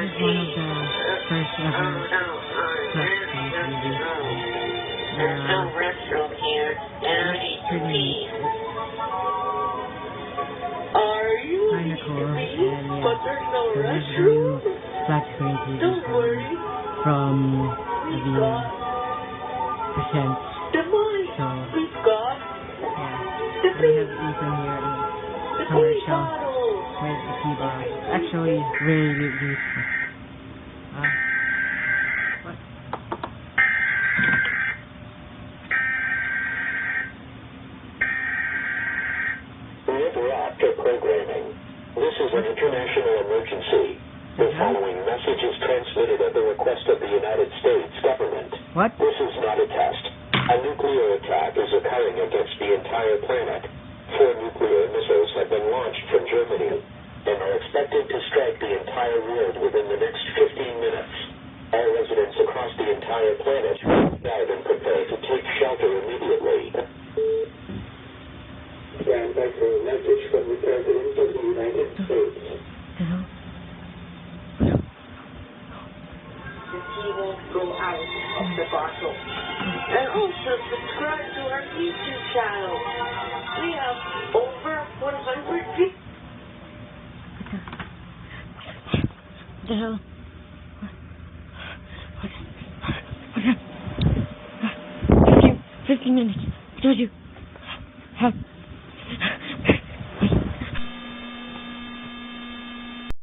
is one of the first ever truck movies. There's no restroom here, and I need to pee. Are you Kinda cool, and yeah, but there's no so there's the restroom? new flat screen TV Don't worry. from We the got Percent. the money. So, We got yeah, the we have pee. Ethan here in The pee commercial bottles. with the keyboard. Actually, really useful. What? Interrupt programming. This is an international emergency. The following message is transmitted at the request of the United States government. What? This is not a test. A nuclear attack is occurring against the entire planet. 4 nuclear missiles have been launched from Germany and are expected to strike the entire world within the next 15 minutes. All residents across the entire planet should guard and prepare to take shelter immediately. Stand by for a message from the President of the United States. The tea won't go out of the bottle. And also subscribe to our YouTube channel. We have over 100 people. What the hell? What? 15 minutes. I told you. How?